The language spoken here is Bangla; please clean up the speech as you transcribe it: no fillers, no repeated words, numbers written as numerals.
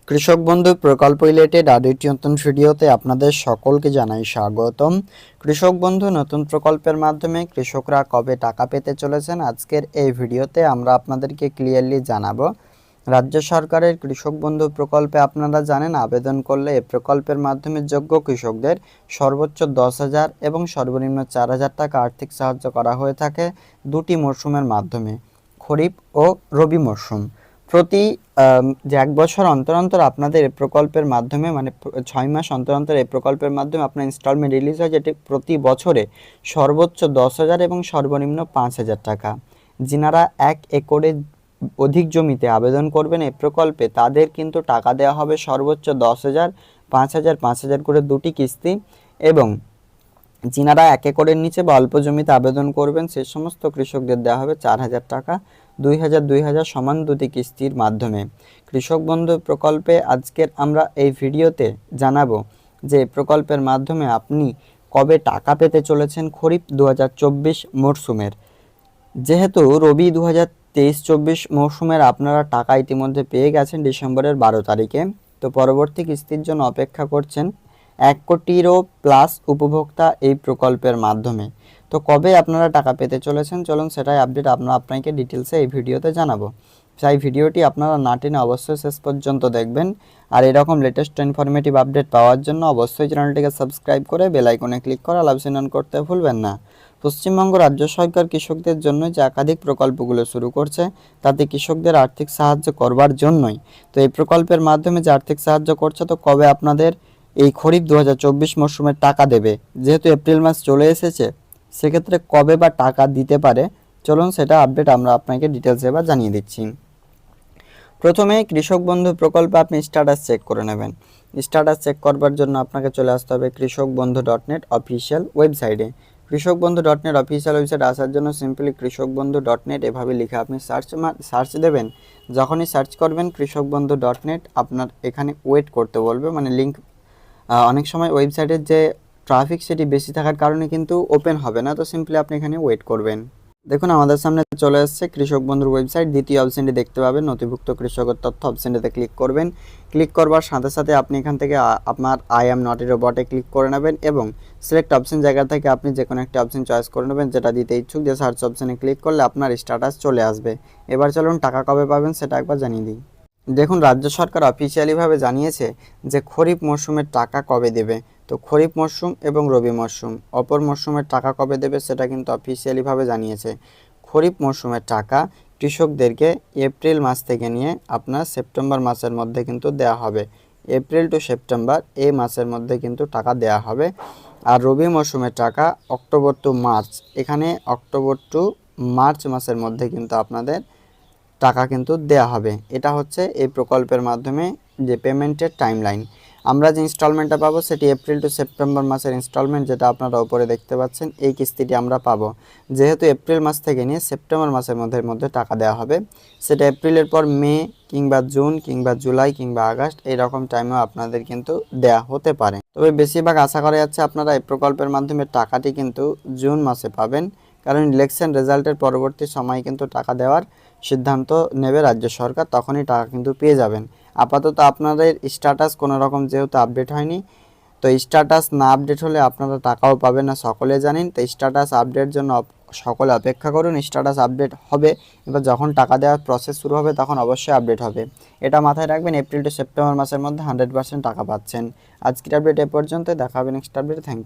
কৃষক বন্ধু প্রকল্প রিলেটেড আরও একটি নতুন ভিডিওতে আপনাদের সকলকে জানাই স্বাগতম। কৃষক বন্ধু নতুন প্রকল্পের মাধ্যমে কৃষকরা কবে টাকা পেতে চলেছেন, আজকের এই ভিডিওতে আমরা আপনাদেরকে ক্লিয়ারলি জানাবো। রাজ্য সরকারের কৃষক বন্ধু প্রকল্পে আপনারা জানেন, আবেদন করলে এই প্রকল্পের মাধ্যমে যোগ্য কৃষকদের সর্বোচ্চ 10,000 এবং সর্বনিম্ন 4,000 টাকা আর্থিক সাহায্য করা হয়ে থাকে দুটি মরশুমের মাধ্যমে, খরিফ ও রবি মরশুম। প্রতি যে 1 বছর অন্তর অন্তর আপনাদের এই প্রকল্পের মাধ্যমে, মানে 6 মাস অন্তর অন্তর এই প্রকল্পের মাধ্যমে আপনার ইনস্টলমেন্ট রিলিজ হয়, যেটি প্রতি বছরে সর্বোচ্চ 10,000 এবং সর্বনিম্ন 5,000 টাকা। যিনারা 1 একরের অধিক জমিতে আবেদন করবেন এই প্রকল্পে, তাদের কিন্তু টাকা দেওয়া হবে সর্বোচ্চ 10,000, 5,000, 5,000 করে দুটি কিস্তি। এবং যিনারা 1 একরের নিচে বা অল্প জমিতে আবেদন করবেন সেই সমস্ত কৃষকদের দেওয়া হবে 4,000 টাকা, 2,000 2,000 সমান দুটি কিস্তির মাধ্যমে। কৃষক বন্ধু প্রকল্পে আজকের আমরা এই ভিডিওতে জানাবো যে প্রকল্পের মাধ্যমে আপনি কবে টাকা পেতে চলেছেন খরিফ 2024 মরশুমের। যেহেতু রবি 2023-24 মরশুমের আপনারা টাকা ইতিমধ্যে পেয়ে গেছেন ডিসেম্বরের 12 তারিখে, তো পরবর্তী কিস্তির জন্য অপেক্ষা করছেন 1 কোটিরও প্লাস উপভোক্তা এই প্রকল্পের মাধ্যমে। তো কবে আপনারা টাকা পেতে চলেছেন, চলুন সেটাই আপডেট আপনাকে ডিটেলসে এই ভিডিওতে জানাবো। তাই ভিডিওটি আপনারা না টেনে অবশ্যই শেষ পর্যন্ত দেখবেন। আর এরকম লেটেস্ট ইনফরমেটিভ আপডেট পাওয়ার জন্য অবশ্যই চ্যানেলটিকে সাবস্ক্রাইব করে বেল আইকনে ক্লিক করে অল অপশন অন করতে ভুলবেন না। পশ্চিমবঙ্গ রাজ্য সরকার কৃষকদের জন্য যে একাধিক প্রকল্পগুলো শুরু করছে, তাতে কৃষকদের আর্থিক সাহায্য করবার জন্যই। তো এই প্রকল্পের মাধ্যমে যে আর্থিক সাহায্য করছে, তো কবে আপনাদের এই খরিফ 2024 মরশুমের টাকা দেবে, যেহেতু এপ্রিল মাস চলে এসেছে, সেক্ষেত্রে কবে বা টাকা দিতে পারে, চলুন সেটা আপডেট আমরা আপনাকে ডিটেলসে এবার জানিয়ে দিচ্ছি। প্রথমে কৃষক বন্ধু প্রকল্পে আপনি স্ট্যাটাস চেক করে নেবেন। স্ট্যাটাস চেক করবার জন্য আপনাকে চলে আসতে হবে কৃষকবন্ধু.net অফিসিয়াল ওয়েবসাইটে। কৃষকবন্ধু.net অফিসিয়াল ওয়েবসাইট আসার জন্য সিম্পলি কৃষকবন্ধু.net এভাবে লিখে আপনি সার্চ দেবেন। যখনই সার্চ করবেন কৃষকবন্ধু.net, আপনার এখানে ওয়েট করতে বলবে, মানে লিঙ্ক অনেক সময় ওয়েবসাইটের যে ট্রাফিক সেটি বেশি থাকার কারণে কিন্তু ওপেন হবে না, তো সিম্পলি আপনি এখানে ওয়েট করবেন। দেখুন আমাদের সামনে চলে আসছে কৃষক বন্ধুর ওয়েবসাইট। দ্বিতীয় অপশনটি দেখতে পাবেন নথিভুক্ত কৃষকের তথ্য, অপশনটিতে ক্লিক করবেন। ক্লিক করবার সাথে সাথে আপনি এখান থেকে আপনার আই অ্যাম নট এ রোবটে ক্লিক করে নেবেন এবং সিলেক্ট অপশন জায়গা থেকে আপনি যে কোনো একটা অপশন চয়েস করে নেবেন যেটা দিতে ইচ্ছুক, যে সার্চ অপশনে ক্লিক করলে আপনার স্ট্যাটাস চলে আসবে। এবার চলুন টাকা কবে পাবেন সেটা একবার জানিয়ে দিই। দেখুন রাজ্য সরকার অফিসিয়ালিভাবে জানিয়েছে যে খরিফ মরশুমের টাকা কবে দেবে। তো খরিফ মরশুম এবং রবি মরশুম অপর মরশুমের টাকা কবে দেবে সেটা কিন্তু অফিসিয়ালিভাবে জানিয়েছে। খরিফ মরশুমের টাকা কৃষকদেরকে এপ্রিল মাস থেকে নিয়ে আপনার সেপ্টেম্বর মাসের মধ্যে কিন্তু দেওয়া হবে। এপ্রিল টু সেপ্টেম্বর এই মাসের মধ্যে কিন্তু টাকা দেওয়া হবে। আর রবি মরশুমের টাকা অক্টোবর টু মার্চ, এখানে অক্টোবর টু মার্চ মাসের মধ্যে কিন্তু আপনাদের টাকা কিন্তু দেয়া হবে। এটা হচ্ছে এই প্রকল্পের মাধ্যমে যে পেমেন্টের টাইমলাইন। আমরা যে ইনস্টলমেন্টটা পাবো সেটি এপ্রিল টু সেপ্টেম্বর মাসের ইনস্টলমেন্ট, যেটা আপনারা উপরে দেখতে পাচ্ছেন, এই কিস্তিটি আমরা পাবো। যেহেতু এপ্রিল মাস থেকে নিয়ে সেপ্টেম্বর মাসের মধ্যে টাকা দেওয়া হবে, সেটা এপ্রিলের পর মে কিংবা জুন কিংবা জুলাই কিংবা আগস্ট এইরকম টাইমেও আপনাদের কিন্তু দেয়া হতে পারে। তবে বেশিরভাগ আশা করা যাচ্ছে আপনারা এই প্রকল্পের মাধ্যমে টাকাটি কিন্তু জুন মাসে পাবেন, কারণ ইলেকশন রেজাল্টের পরবর্তী সময় কিন্তু টাকা দেওয়ার সিদ্ধান্ত নেবে রাজ্য সরকার, তখনই টাকা কিন্তু পেয়ে যাবেন। আপাতত আপনাদের স্ট্যাটাস কোনো রকম যেহেতু আপডেট হয়নি, তো স্ট্যাটাস না আপডেট হলে আপনারা টাকাও পাবেন না, সকলে জানেন। তো স্ট্যাটাস আপডেট জন্য সকলে অপেক্ষা করুন, স্ট্যাটাস আপডেট হবে। এবার যখন টাকা দেওয়ার প্রসেস শুরু হবে তখন অবশ্যই আপডেট হবে। এটা মাথায় রাখবেন, এপ্রিল টু সেপ্টেম্বর মাসের মধ্যে 100% টাকা পাচ্ছেন। আজকের আপডেট এ পর্যন্ত, দেখা হবে নেক্সট আপডেট। Thank you.